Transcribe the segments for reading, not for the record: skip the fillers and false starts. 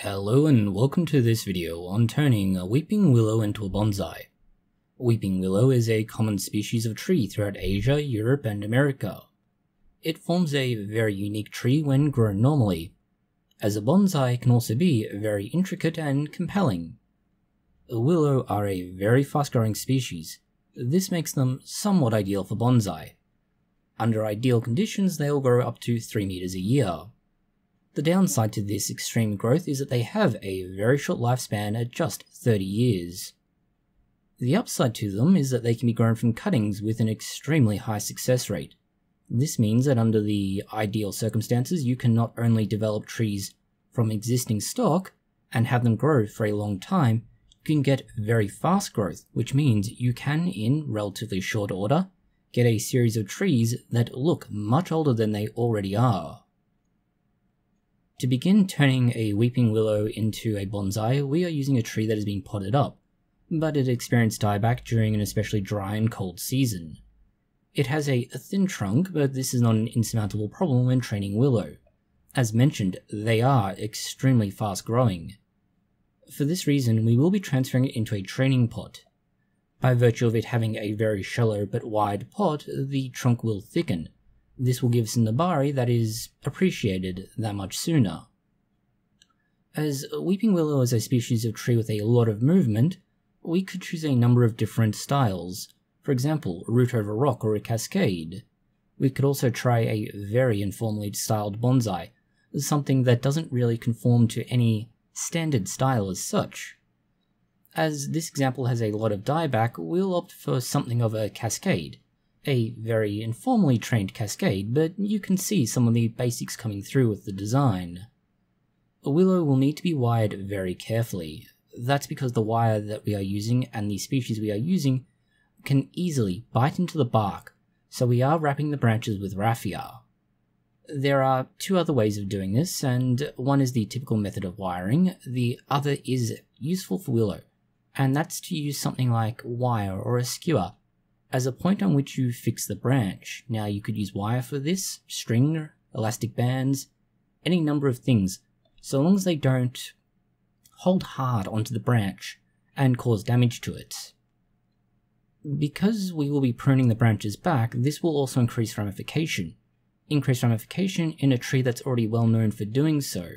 Hello and welcome to this video on turning a weeping willow into a bonsai. Weeping willow is a common species of tree throughout Asia, Europe and America. It forms a very unique tree when grown normally, as a bonsai can also be very intricate and compelling. Willow are a very fast-growing species. This makes them somewhat ideal for bonsai. Under ideal conditions, they will grow up to 3 meters a year. The downside to this extreme growth is that they have a very short lifespan at just 30 years. The upside to them is that they can be grown from cuttings with an extremely high success rate. This means that under the ideal circumstances, you can not only develop trees from existing stock and have them grow for a long time, you can get very fast growth, which means you can, in relatively short order, get a series of trees that look much older than they already are. To begin turning a weeping willow into a bonsai, we are using a tree that has been potted up, but it experienced dieback during an especially dry and cold season. It has a thin trunk, but this is not an insurmountable problem when training willow. As mentioned, they are extremely fast growing. For this reason, we will be transferring it into a training pot. By virtue of it having a very shallow but wide pot, the trunk will thicken. This will give us an nabari that is appreciated that much sooner. As weeping willow is a species of tree with a lot of movement, we could choose a number of different styles. For example, root over rock or a cascade. We could also try a very informally styled bonsai, something that doesn't really conform to any standard style as such. As this example has a lot of dieback, we'll opt for something of a cascade. A very informally trained cascade, but you can see some of the basics coming through with the design. A willow will need to be wired very carefully. That's because the wire that we are using and the species we are using can easily bite into the bark, so we are wrapping the branches with raffia. There are two other ways of doing this, and one is the typical method of wiring, the other is useful for willow, and that's to use something like wire or a skewer as a point on which you fix the branch. Now you could use wire for this, string, elastic bands, any number of things, so long as they don't hold hard onto the branch and cause damage to it. Because we will be pruning the branches back, this will also increase ramification. Increase ramification in a tree that's already well known for doing so.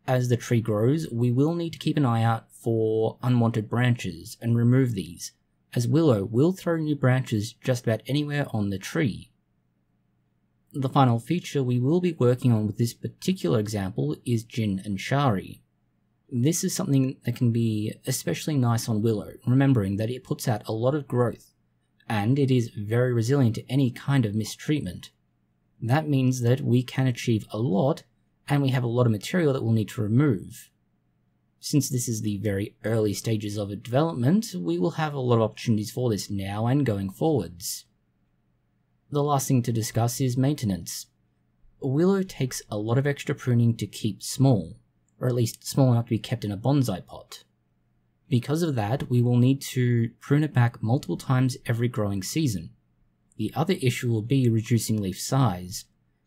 As the tree grows, we will need to keep an eye out for unwanted branches and remove these, as willow will throw new branches just about anywhere on the tree. The final feature we will be working on with this particular example is Jin and Shari. This is something that can be especially nice on willow, remembering that it puts out a lot of growth, and it is very resilient to any kind of mistreatment. That means that we can achieve a lot, and we have a lot of material that we'll need to remove. Since this is the very early stages of development, we will have a lot of opportunities for this now and going forwards. The last thing to discuss is maintenance. Willow takes a lot of extra pruning to keep small, or at least small enough to be kept in a bonsai pot. Because of that, we will need to prune it back multiple times every growing season. The other issue will be reducing leaf size.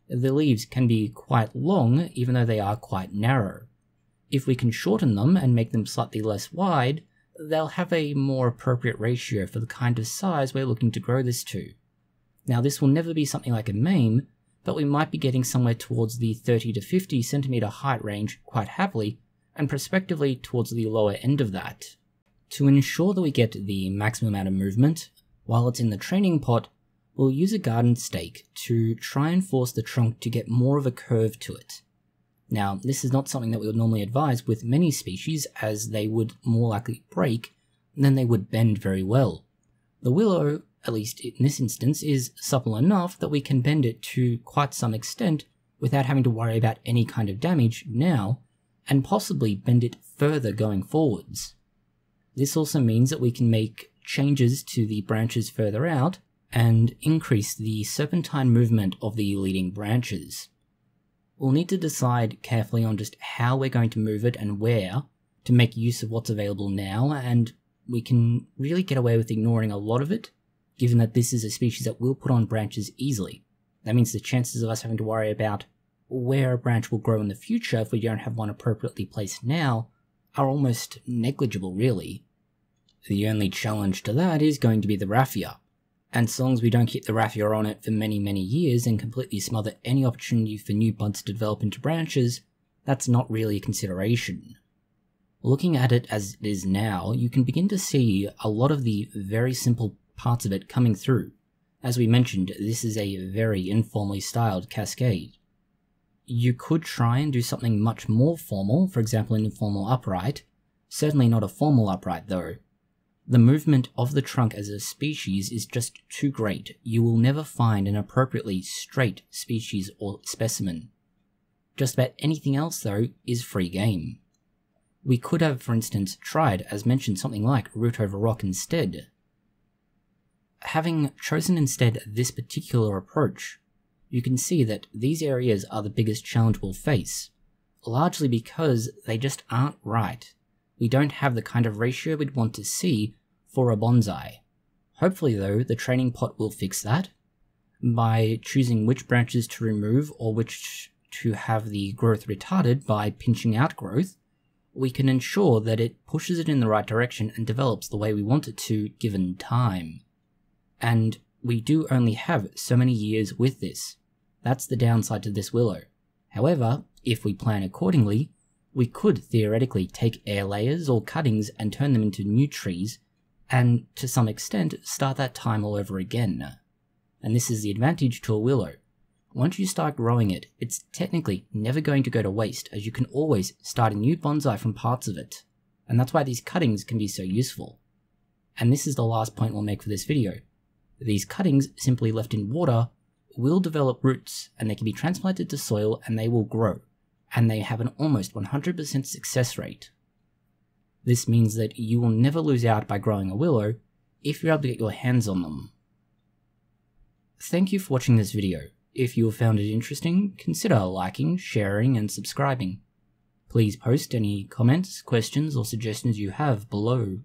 The leaves can be quite long, even though they are quite narrow. If we can shorten them and make them slightly less wide, they'll have a more appropriate ratio for the kind of size we're looking to grow this to. Now this will never be something like a mame, but we might be getting somewhere towards the 30 to 50 centimeter height range quite happily, and prospectively towards the lower end of that. To ensure that we get the maximum amount of movement, while it's in the training pot, we'll use a garden stake to try and force the trunk to get more of a curve to it. Now, this is not something that we would normally advise with many species, as they would more likely break than they would bend very well. The willow, at least in this instance, is supple enough that we can bend it to quite some extent without having to worry about any kind of damage now, and possibly bend it further going forwards. This also means that we can make changes to the branches further out and increase the serpentine movement of the leading branches. We'll need to decide carefully on just how we're going to move it and where to make use of what's available now, and we can really get away with ignoring a lot of it, given that this is a species that will put on branches easily. That means the chances of us having to worry about where a branch will grow in the future if we don't have one appropriately placed now are almost negligible really. The only challenge to that is going to be the raffia, and so long as we don't keep the raffia on it for many years and completely smother any opportunity for new buds to develop into branches, that's not really a consideration. Looking at it as it is now, you can begin to see a lot of the very simple parts of it coming through. As we mentioned, this is a very informally styled cascade. You could try and do something much more formal, for example an informal upright, certainly not a formal upright though. The movement of the trunk as a species is just too great. You will never find an appropriately straight species or specimen. Just about anything else though is free game. We could have, for instance, tried, as mentioned, something like root over rock instead. Having chosen instead this particular approach, you can see that these areas are the biggest challenge we'll face, largely because they just aren't right. We don't have the kind of ratio we'd want to see for a bonsai. Hopefully though, the training pot will fix that, by choosing which branches to remove or which to have the growth retarded by pinching out growth. We can ensure that it pushes it in the right direction and develops the way we want it to given time. And we do only have so many years with this. That's the downside to this willow. However, if we plan accordingly, we could theoretically take air layers or cuttings and turn them into new trees, and to some extent start that time all over again. And this is the advantage to a willow. Once you start growing it, it's technically never going to go to waste, as you can always start a new bonsai from parts of it. And that's why these cuttings can be so useful. And this is the last point we'll make for this video. These cuttings, simply left in water, will develop roots, and they can be transplanted to soil and they will grow. And they have an almost 100% success rate. This means that you will never lose out by growing a willow if you're able to get your hands on them. Thank you for watching this video. If you have found it interesting, consider liking, sharing, and subscribing. Please post any comments, questions, or suggestions you have below